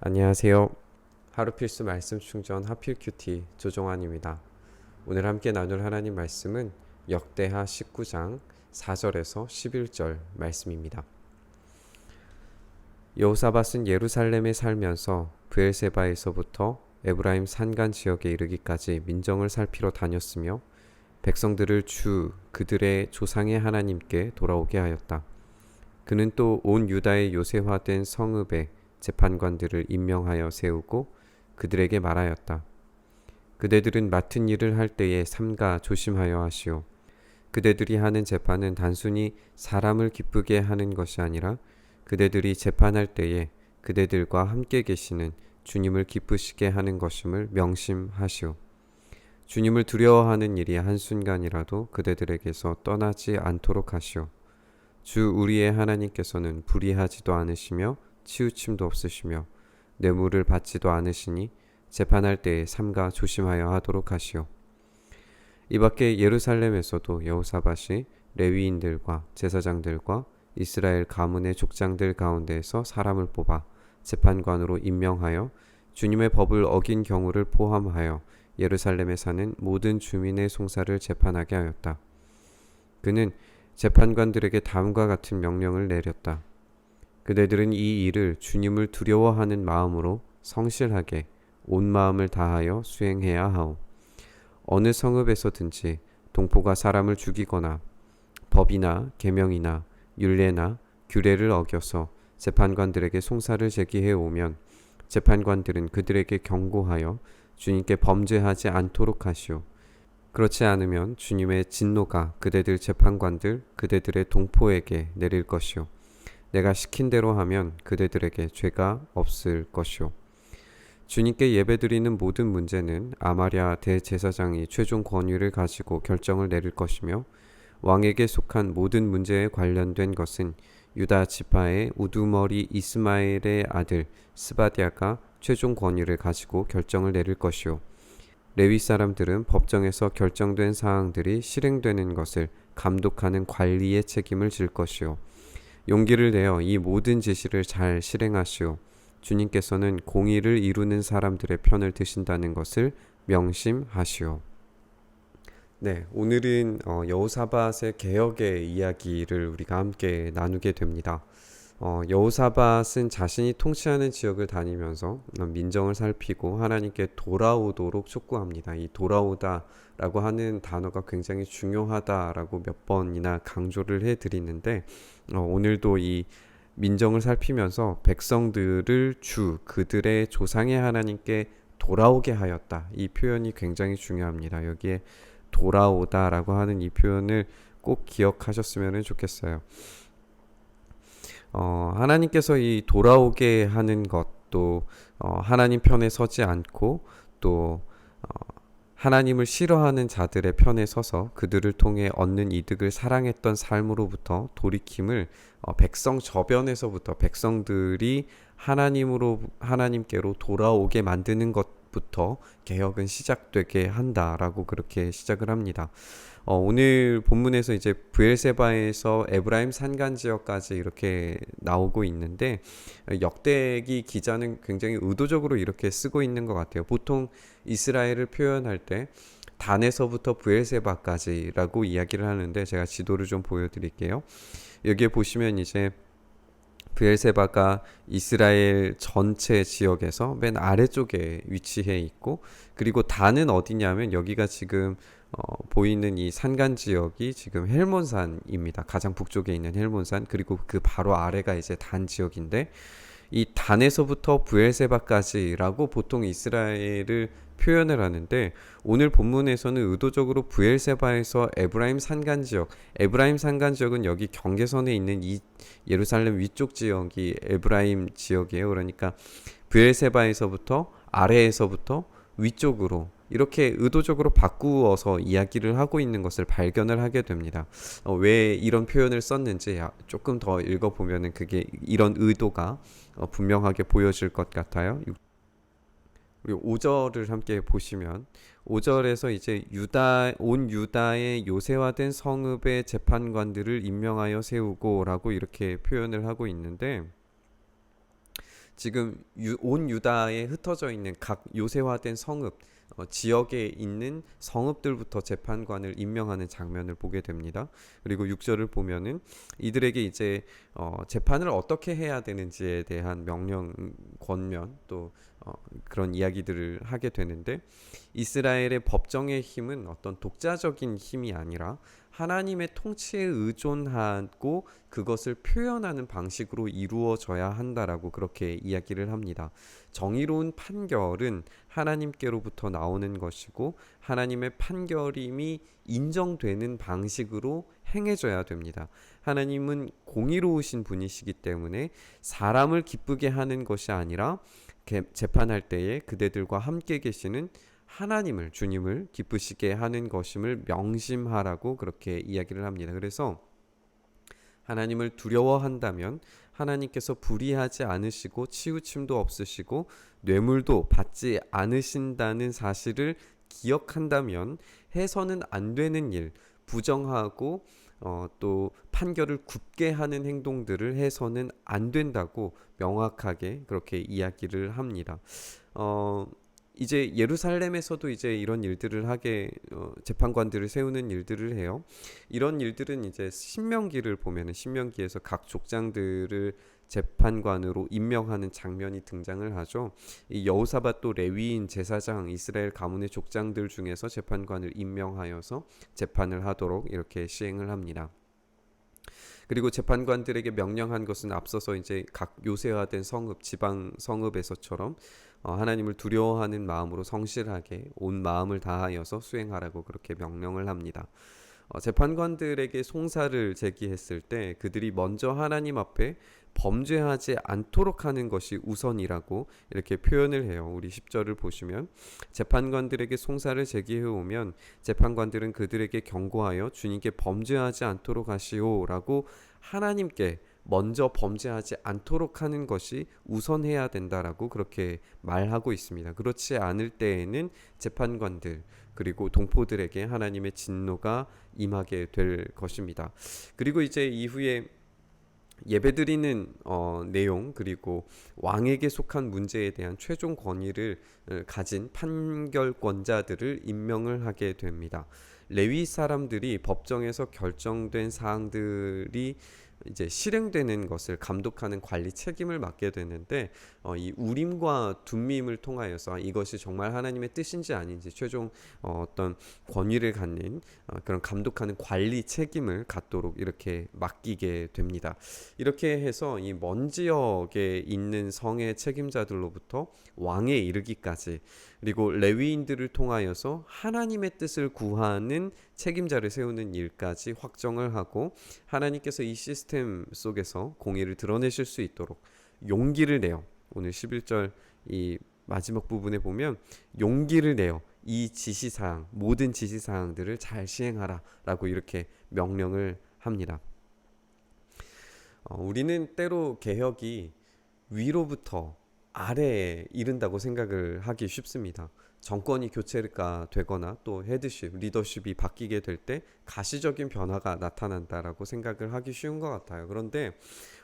안녕하세요. 하루 필수 말씀 충전 하필 큐티 조종환입니다. 오늘 함께 나눌 하나님 말씀은 역대하 19장 4절에서 11절 말씀입니다. 여호사밧은 예루살렘에 살면서 브엘세바에서부터 에브라임 산간 지역에 이르기까지 민정을 살피러 다녔으며 백성들을 주 그들의 조상의 하나님께 돌아오게 하였다. 그는 또 온 유다의 요새화된 성읍에 재판관들을 임명하여 세우고 그들에게 말하였다. 그대들은 맡은 일을 할 때에 삼가 조심하여 하시오. 그대들이 하는 재판은 단순히 사람을 기쁘게 하는 것이 아니라 그대들이 재판할 때에 그대들과 함께 계시는 주님을 기쁘시게 하는 것임을 명심하시오. 주님을 두려워하는 일이 한순간이라도 그대들에게서 떠나지 않도록 하시오. 주 우리의 하나님께서는 불의하지도 않으시며 치우침도 없으시며 뇌물을 받지도 않으시니 재판할 때에 삼가 조심하여 하도록 하시오. 이 밖에 예루살렘에서도 여호사밧이 레위인들과 제사장들과 이스라엘 가문의 족장들 가운데에서 사람을 뽑아 재판관으로 임명하여 주님의 법을 어긴 경우를 포함하여 예루살렘에 사는 모든 주민의 송사를 재판하게 하였다. 그는 재판관들에게 다음과 같은 명령을 내렸다. 그대들은 이 일을 주님을 두려워하는 마음으로 성실하게 온 마음을 다하여 수행해야 하오. 어느 성읍에서든지 동포가 사람을 죽이거나 법이나 계명이나 율례나 규례를 어겨서 재판관들에게 송사를 제기해 오면 재판관들은 그들에게 경고하여 주님께 범죄하지 않도록 하시오. 그렇지 않으면 주님의 진노가 그대들 재판관들 그대들의 동포에게 내릴 것이오. 내가 시킨 대로 하면 그대들에게 죄가 없을 것이오. 주님께 예배드리는 모든 문제는 아마랴 대제사장이 최종 권위를 가지고 결정을 내릴 것이며 왕에게 속한 모든 문제에 관련된 것은 유다 지파의 우두머리 이스마엘의 아들 스바디아가 최종 권위를 가지고 결정을 내릴 것이오. 레위 사람들은 법정에서 결정된 사항들이 실행되는 것을 감독하는 관리의 책임을 질 것이오. 용기를 내어 이 모든 지시를 잘 실행하시오. 주님께서는 공의를 이루는 사람들의 편을 드신다는 것을 명심하시오. 네, 오늘은 여호사밧의 개혁의 이야기를 우리가 함께 나누게 됩니다. 여호사밧은 자신이 통치하는 지역을 다니면서 민정을 살피고 하나님께 돌아오도록 촉구합니다. 이 돌아오다라고 하는 단어가 굉장히 중요하다라고 몇 번이나 강조를 해드리는데 오늘도 이 민정을 살피면서 백성들을 주 그들의 조상의 하나님께 돌아오게 하였다. 이 표현이 굉장히 중요합니다. 여기에 돌아오다라고 하는 이 표현을 꼭 기억하셨으면 좋겠어요. 하나님께서 이 돌아오게 하는 것도 하나님 편에 서지 않고 또 하나님을 싫어하는 자들의 편에 서서 그들을 통해 얻는 이득을 사랑했던 삶으로부터 돌이킴을 백성 저변에서부터 백성들이 하나님께로 돌아오게 만드는 것부터 개혁은 시작되게 한다라고 그렇게 시작을 합니다. 오늘 본문에서 이제 브엘세바에서 에브라임 산간 지역까지 이렇게 나오고 있는데 역대기 기자는 굉장히 의도적으로 이렇게 쓰고 있는 것 같아요. 보통 이스라엘을 표현할 때 단에서부터 브엘세바까지라고 이야기를 하는데 제가 지도를 좀 보여드릴게요. 여기에 보시면 이제 브엘세바가 이스라엘 전체 지역에서 맨 아래쪽에 위치해 있고 그리고 단은 어디냐면 여기가 지금 보이는 이 산간 지역이 지금 헬몬산입니다. 가장 북쪽에 있는 헬몬산 그리고 그 바로 아래가 이제 단 지역인데 이 단에서부터 브엘세바까지라고 보통 이스라엘을 표현을 하는데 오늘 본문에서는 의도적으로 브엘세바에서 에브라임 산간 지역은 여기 경계선에 있는 이 예루살렘 위쪽 지역이 에브라임 지역이에요. 그러니까 브엘세바에서부터 아래에서부터 위쪽으로 이렇게 의도적으로 바꾸어서 이야기를 하고 있는 것을 발견을 하게 됩니다. 왜 이런 표현을 썼는지 조금 더 읽어보면 그게 이런 의도가 분명하게 보여질 것 같아요. 우리 5절을 함께 보시면 5절에서 이제 온 유다의 요새화된 성읍의 재판관들을 임명하여 세우고라고 이렇게 표현을 하고 있는데 지금 온 유다에 흩어져 있는 각 요새화된 성읍, 지역에 있는 성읍들부터 재판관을 임명하는 장면을 보게 됩니다. 그리고 6절을 보면은 이들에게 이제 재판을 어떻게 해야 되는지에 대한 명령, 권면 또 그런 이야기들을 하게 되는데, 이스라엘의 법정의 힘은 어떤 독자적인 힘이 아니라 하나님의 통치에 의존하고 그것을 표현하는 방식으로 이루어져야 한다라고 그렇게 이야기를 합니다. 정의로운 판결은 하나님께로부터 나오는 것이고 하나님의 판결임이 인정되는 방식으로 행해져야 됩니다. 하나님은 공의로우신 분이시기 때문에 사람을 기쁘게 하는 것이 아니라 재판할 때에 그대들과 함께 계시는 하나님을, 주님을 기쁘시게 하는 것임을 명심하라고 그렇게 이야기를 합니다. 그래서 하나님을 두려워한다면 하나님께서 불의하지 않으시고 치우침도 없으시고 뇌물도 받지 않으신다는 사실을 기억한다면 해서는 안 되는 일, 부정하고 또 판결을 굽게 하는 행동들을 해서는 안 된다고 명확하게 그렇게 이야기를 합니다. 이제 예루살렘에서도 이제 이런 일들을 하게 재판관들을 세우는 일들을 해요. 이런 일들은 이제 신명기를 보면은 신명기에서 각 족장들을 재판관으로 임명하는 장면이 등장을 하죠. 이 여호사밧 또 레위인 제사장 이스라엘 가문의 족장들 중에서 재판관을 임명하여서 재판을 하도록 이렇게 시행을 합니다. 그리고 재판관들에게 명령한 것은 앞서서 이제 각 요새화된 성읍, 지방 성읍에서처럼 하나님을 두려워하는 마음으로 성실하게 온 마음을 다하여서 수행하라고 그렇게 명령을 합니다. 재판관들에게 송사를 제기했을 때 그들이 먼저 하나님 앞에 범죄하지 않도록 하는 것이 우선이라고 이렇게 표현을 해요. 우리 10절을 보시면 재판관들에게 송사를 제기해 오면 재판관들은 그들에게 경고하여 주님께 범죄하지 않도록 하시오라고 하나님께 먼저 범죄하지 않도록 하는 것이 우선해야 된다라고 그렇게 말하고 있습니다. 그렇지 않을 때에는 재판관들 그리고 동포들에게 하나님의 진노가 임하게 될 것입니다. 그리고 이제 이후에 예배드리는 내용 그리고 왕에게 속한 문제에 대한 최종 권위를 가진 판결권자들을 임명을 하게 됩니다. 레위 사람들이 법정에서 결정된 사항들이 이제 실행되는 것을 감독하는 관리 책임을 맡게 되는데 이 우림과 둠밈을 통하여서 이것이 정말 하나님의 뜻인지 아닌지 최종 어떤 권위를 갖는 그런 감독하는 관리 책임을 갖도록 이렇게 맡기게 됩니다. 이렇게 해서 이 먼 지역에 있는 성의 책임자들로부터 왕에 이르기까지 그리고 레위인들을 통하여서 하나님의 뜻을 구하는 책임자를 세우는 일까지 확정을 하고 하나님께서 이 시스템 속에서 공의를 드러내실 수 있도록 용기를 내요. 오늘 11절 이 마지막 부분에 보면 용기를 내요. 이 지시사항, 모든 지시사항들을 잘 시행하라 라고 이렇게 명령을 합니다. 우리는 때로 개혁이 위로부터 아래에 이른다고 생각을 하기 쉽습니다. 정권이 교체가 되거나 또 헤드십, 리더십이 바뀌게 될 때 가시적인 변화가 나타난다라고 생각을 하기 쉬운 것 같아요. 그런데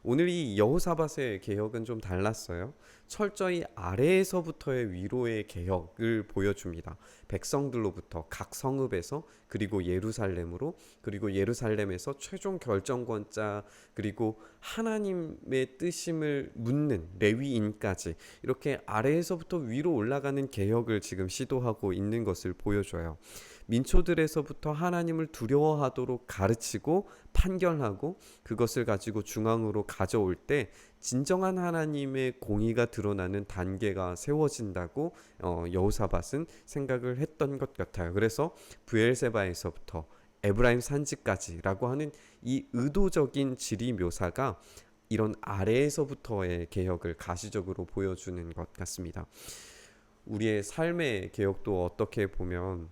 오늘 이 여호사밧의 개혁은 좀 달랐어요. 철저히 아래에서부터의 위로의 개혁을 보여줍니다. 백성들로부터 각 성읍에서 그리고 예루살렘으로 그리고 예루살렘에서 최종 결정권자 그리고 하나님의 뜻임을 묻는 레위인까지 이렇게 아래에서부터 위로 올라가는 개혁을 지금 시도하고 있는 것을 보여줘요. 민초들에서부터 하나님을 두려워하도록 가르치고 판결하고 그것을 가지고 중앙으로 가져올 때 진정한 하나님의 공의가 드러나는 단계가 세워진다고 여호사밧은 생각을 했던 것 같아요. 그래서 브엘세바에서부터 에브라임 산지까지라고 하는 이 의도적인 지리 묘사가 이런 아래에서부터의 개혁을 가시적으로 보여주는 것 같습니다. 우리의 삶의 개혁도 어떻게 보면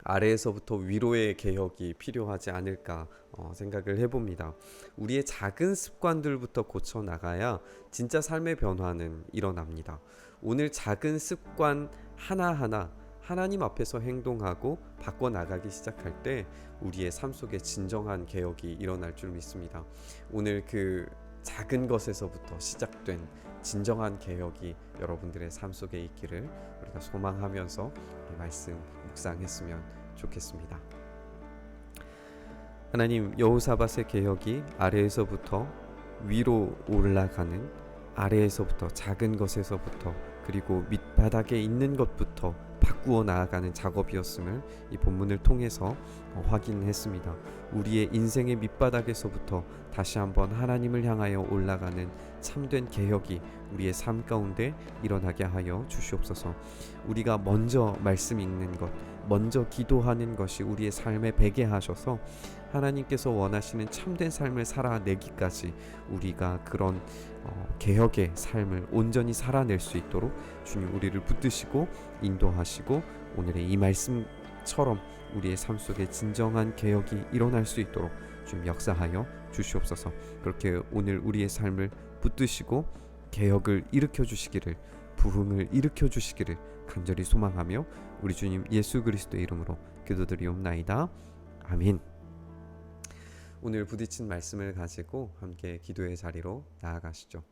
아래에서부터 위로의 개혁이 필요하지 않을까 생각을 해봅니다. 우리의 작은 습관들부터 고쳐나가야 진짜 삶의 변화는 일어납니다. 오늘 작은 습관 하나하나 하나님 앞에서 행동하고 바꿔나가기 시작할 때 우리의 삶 속에 진정한 개혁이 일어날 줄 믿습니다. 오늘 그 작은 것에서부터 시작된 진정한 개혁이 여러분들의 삶 속에 있기를 우리가 소망하면서 이 말씀 묵상했으면 좋겠습니다. 하나님, 여호사밧의 개혁이 아래에서부터 위로 올라가는, 아래에서부터 작은 것에서부터, 그리고 밑바닥에 있는 것부터 바꾸어 나아가는 작업이었음을 이 본문을 통해서 확인했습니다. 우리의 인생의 밑바닥에서부터 다시 한번 하나님을 향하여 올라가는 참된 개혁이 우리의 삶 가운데 일어나게 하여 주시옵소서. 우리가 먼저 말씀 읽는 것, 먼저 기도하는 것이 우리의 삶에 배게 하셔서 하나님께서 원하시는 참된 삶을 살아내기까지 우리가 그런 개혁의 삶을 온전히 살아낼 수 있도록 주님 우리를 붙드시고 인도하시고, 오늘의 이 말씀처럼 우리의 삶 속에 진정한 개혁이 일어날 수 있도록 주님 역사하여 주시옵소서. 그렇게 오늘 우리의 삶을 붙드시고 개혁을 일으켜 주시기를, 부흥을 일으켜 주시기를 간절히 소망하며 우리 주님 예수 그리스도의 이름으로 기도드리옵나이다. 아멘. 오늘 부딪힌 말씀을 가지고 함께 기도의 자리로 나아가시죠.